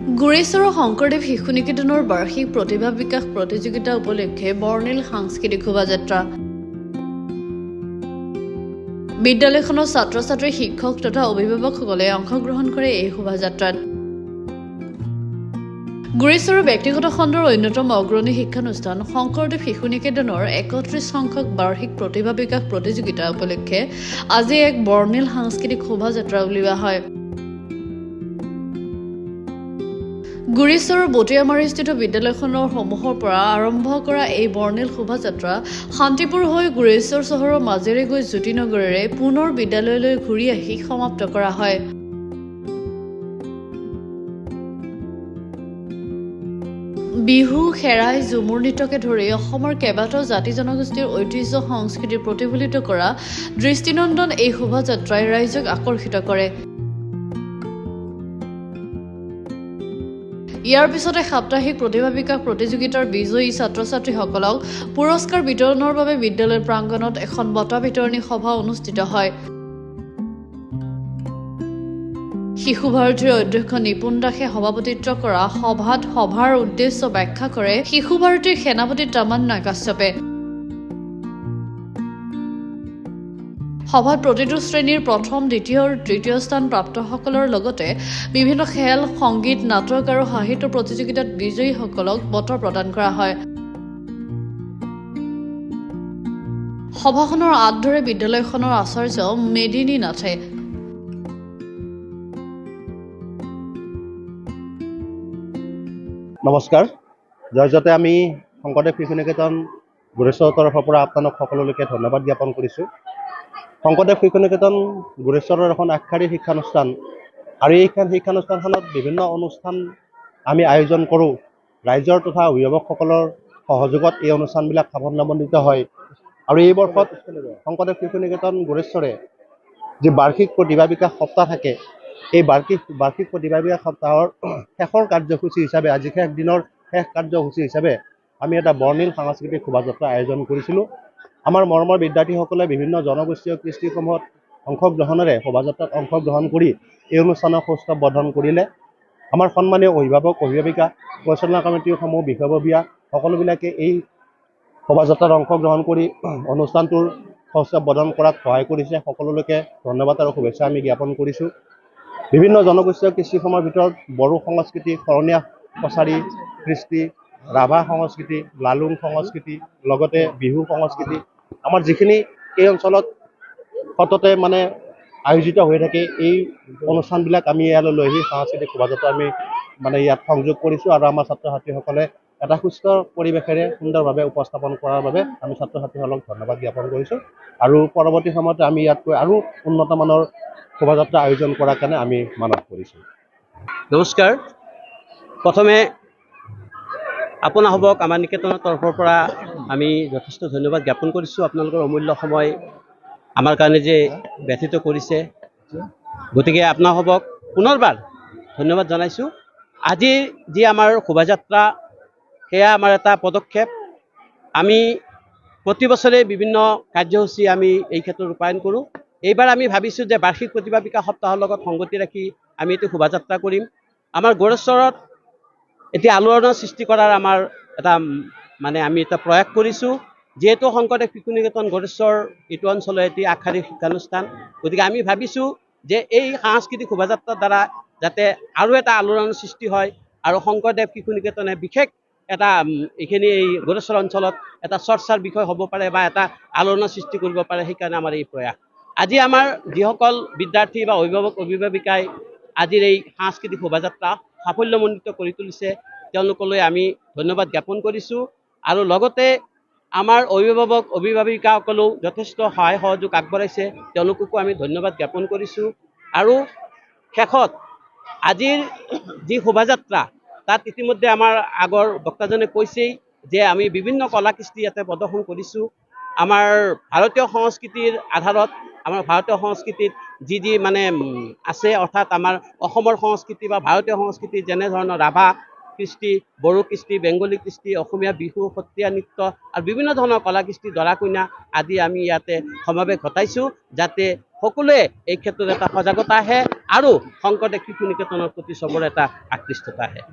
গুৰেশ্বৰ শংকৰদেৱ শিশু নিকেতনৰ বাৰ্ষিক প্ৰতিভা বিকাশ প্ৰতিযোগিতা উপলক্ষে বৰ্ণিল সাংস্কৃতিক শোভাযাত্ৰা। বিদ্যালয়খনৰ ছাত্ৰ ছাত্ৰী শিক্ষক তথা অভিভাৱকসকলে অংশগ্ৰহণ কৰে এই শোভাযাত্ৰাত। গুৰেশ্বৰৰ ব্যক্তিগত খণ্ডৰ অন্যতম অগ্ৰণী শিক্ষানুষ্ঠান শংকৰদেৱ শিশু নিকেতনৰ ৩১ সংখ্যক বাৰ্ষিক প্ৰতিভা বিকাশ প্ৰতিযোগিতা উপলক্ষে আজি এক বৰ্ণিল সাংস্কৃতিক শোভাযাত্ৰা উলিওৱা হয়। গুৰেশ্বৰৰ বটিয়ামাৰীস্থিত বিদ্যালয়খনৰ সমূহৰ পৰা আৰম্ভ কৰা এই বৰ্ণিল শোভাযাত্ৰা শান্তিপুৰ হৈ গুৰেশ্বৰ চহৰৰ মাজেৰে গৈ জ্যোতিনগৰেৰে পুনৰ বিদ্যালয়লৈ ঘূৰি আহি সমাপ্ত কৰা হয়। বিহু, খেৰাই, ঝুমুৰ নৃত্যকে ধৰি অসমৰ কেইবাটাও জাতি জনগোষ্ঠীৰ ঐতিহ্য সংস্কৃতি প্ৰতিফলিত কৰা দৃষ্টিনন্দন এই শোভাযাত্ৰাই ৰাইজক আকৰ্ষিত কৰে। ইয়াৰ পিছতে সাপ্তাহিক প্ৰতিভা বিকাশ প্ৰতিযোগিতাৰ বিজয়ী ছাত্ৰ ছাত্ৰীসকলক পুৰস্কাৰ বিতৰণৰ বাবে বিদ্যালয় প্ৰাংগণত এখন বঁটা বিতৰণী সভা অনুষ্ঠিত হয়। শিশু ভাৰতীৰ অধ্যক্ষ নিপুণ দাসে সভাপতিত্ব কৰা সভাত সভাৰ উদ্দেশ্য ব্যাখ্যা কৰে শিশু ভাৰতীৰ সেনাপতি তামান্না কাশ্যপে। সভাত প্ৰতিটো শ্ৰেণীৰ প্ৰথম, দ্বিতীয় আৰু তৃতীয় স্থান প্ৰাপ্তসকলৰ লগতে বিভিন্ন খেল, সংগীত, নাটক আৰু সাহিত্য প্ৰতিযোগিতাত বিজয়ীসকলক বঁটা প্ৰদান কৰা হয়। সভাখনৰ আঁত ধৰে বিদ্যালয়খনৰ আচাৰ্য মেদিনী নাথে। নমস্কাৰ। জয়জতে আমি শংকৰদেৱ শিশু নিকেতন গুৰেশ্বৰৰ তৰফৰ পৰা আপোনালোক সকলোলৈকে ধন্যবাদ জ্ঞাপন কৰিছোঁ। শংকৰদেৱ শিশু নিকেতন গুৰেশ্বৰৰ এখন আগশাৰীৰ শিক্ষানুষ্ঠান আৰু এই শিক্ষানুষ্ঠানখনত বিভিন্ন অনুষ্ঠান আমি আয়োজন কৰোঁ। ৰাইজৰ তথা অভিভাৱকসকলৰ সহযোগত এই অনুষ্ঠানবিলাক সাফল্যমণ্ডিত হয়। আৰু এই বৰ্ষত শংকৰদেৱ শিশু নিকেতন গুৰেশ্বৰে যি বাৰ্ষিক প্ৰতিভা বিকাশ সপ্তাহ থাকে, এই বাৰ্ষিক প্ৰতিভা বিকাশ সপ্তাহৰ শেষৰ কাৰ্যসূচী হিচাপে আজি শেষ দিনৰ শেষ কাৰ্যসূচী হিচাপে আমি এটা বৰ্ণিল সাংস্কৃতিক শোভাযাত্ৰা আয়োজন কৰিছিলোঁ। আমাৰ মৰমৰ বিদ্যাৰ্থীসকলে বিভিন্ন জনগোষ্ঠীয় কৃষ্টিসমূহত অংশগ্ৰহণেৰে শোভাযাত্ৰাত অংশগ্ৰহণ কৰি এই অনুষ্ঠানৰ সৌষ্ঠৱ বৰ্ধন কৰিলে। আমাৰ সন্মানীয় অভিভাৱক, অভিভাৱিকা, পৰিচালনা কমিটিৰ সমূহ বিষয়ববীয়া সকলোবিলাকে এই শোভাযাত্ৰাত অংশগ্ৰহণ কৰি অনুষ্ঠানটোৰ সৌষ্ঠৱ বৰ্ধন কৰাত সহায় কৰিছে। সকলোলৈকে ধন্যবাদ আৰু শুভেচ্ছা আমি জ্ঞাপন কৰিছোঁ। বিভিন্ন জনগোষ্ঠীয় কৃষ্টিসমূহৰ ভিতৰত বড়ো সংস্কৃতি, শৰণীয়া কছাৰী কৃষ্টি, ৰাভা সংস্কৃতি, লালুং সংস্কৃতি, লগতে বিহু সংস্কৃতি, আমাৰ যিখিনি এই অঞ্চলত সততে আয়োজিত হৈ থাকে এই অনুষ্ঠানবিলাক আমি ইয়ালৈ লৈ আহি সাংস্কৃতিক শোভাযাত্ৰা আমি ইয়াত সংযোগ কৰিছোঁ। আৰু আমাৰ ছাত্ৰ ছাত্ৰীসকলে এটা সুস্থ পৰিৱেশেৰে সুন্দৰভাৱে উপস্থাপন কৰাৰ বাবে আমি ছাত্ৰ ছাত্ৰীসকলক ধন্যবাদ জ্ঞাপন কৰিছোঁ। আৰু পৰৱৰ্তী সময়তে আমি ইয়াতকৈ আৰু উন্নত মানৰ শোভাযাত্ৰা আয়োজন কৰাৰ কাৰণে আমি মানস কৰিছোঁ। নমস্কাৰ। প্ৰথমে আপোনাসবক আমাৰ নিকেতনৰ তৰফৰ পৰা আমি যথেষ্ট ধন্যবাদ জ্ঞাপন কৰিছোঁ। আপোনালোকৰ অমূল্য সময় আমাৰ কাৰণে যে ব্যতীত কৰিছে, গতিকে আপোনাসবক পুনৰবাৰ ধন্যবাদ জনাইছোঁ। আজিৰ যি আমাৰ শোভাযাত্ৰা, সেয়া আমাৰ এটা পদক্ষেপ। আমি প্ৰতি বছৰে বিভিন্ন কাৰ্যসূচী আমি এই ক্ষেত্ৰত ৰূপায়ণ কৰোঁ। এইবাৰ আমি ভাবিছোঁ যে বাৰ্ষিক প্ৰতিভা বিকাশ সপ্তাহৰ লগত সংগতি ৰাখি আমি এইটো শোভাযাত্ৰা কৰিম। আমাৰ গুৰেশ্বৰত এতিয়া আলোড়নৰ সৃষ্টি কৰাৰ আমাৰ এটা আমি এটা প্ৰয়াস কৰিছোঁ। যিহেতু শংকৰদেৱ শিশু নিকেতন গুৰেশ্বৰ এইটো অঞ্চলৰ এটি আগশাৰীৰ শিক্ষানুষ্ঠান, গতিকে আমি ভাবিছোঁ যে এই সাংস্কৃতিক শোভাযাত্ৰাৰ দ্বাৰা যাতে আৰু এটা আলোড়নৰ সৃষ্টি হয় আৰু শংকৰদেৱ শিশু নিকেতনে বিশেষ এটা এইখিনি এই গুৰেশ্বৰ অঞ্চলত এটা চৰ্চাৰ বিষয় হ'ব পাৰে বা এটা আলোড়নৰ সৃষ্টি কৰিব পাৰে, সেইকাৰণে আমাৰ এই প্ৰয়াস। আজি আমাৰ যিসকল বিদ্যাৰ্থী বা অভিভাৱক অভিভাৱিকাই আজিৰ এই সাংস্কৃতিক শোভাযাত্ৰা সাফল্যমণ্ডিত কৰি তুলিছে, তেওঁলোকলৈ আমি ধন্যবাদ জ্ঞাপন কৰিছোঁ। আৰু লগতে আমাৰ অভিভাৱক অভিভাৱিকাসকলেও যথেষ্ট সহায় সহযোগ আগবঢ়াইছে, তেওঁলোককো আমি ধন্যবাদ জ্ঞাপন কৰিছোঁ। আৰু শেষত আজিৰ যি শোভাযাত্ৰা, তাত ইতিমধ্যে আমাৰ আগৰ বক্তাজনে কৈছেই যে আমি বিভিন্ন কলা কৃষ্টি ইয়াতে প্ৰদৰ্শন কৰিছোঁ। আমাৰ ভাৰতীয় সংস্কৃতিৰ আধাৰত, আমাৰ ভাৰতীয় সংস্কৃতিত যি আছে, অৰ্থাৎ আমাৰ অসমৰ সংস্কৃতি বা ভাৰতীয় সংস্কৃতি যেনেধৰণৰ ৰাভা কৃষ্টি, বড়ো কৃষ্টি, বেংগলী কৃষ্টি, অসমীয়া বিহু, সত্ৰীয়া নৃত্য আৰু বিভিন্ন ধৰণৰ কলা কৃষ্টি, দৰা কইনা আদি আমি ইয়াতে সমাৱেশ ঘটাইছোঁ, যাতে সকলোৱে এই ক্ষেত্ৰত এটা সজাগতা আহে আৰু শংকৰদেৱ শিশু নিকেতনৰ প্ৰতি চবৰে এটা আকৃষ্টতা আহে।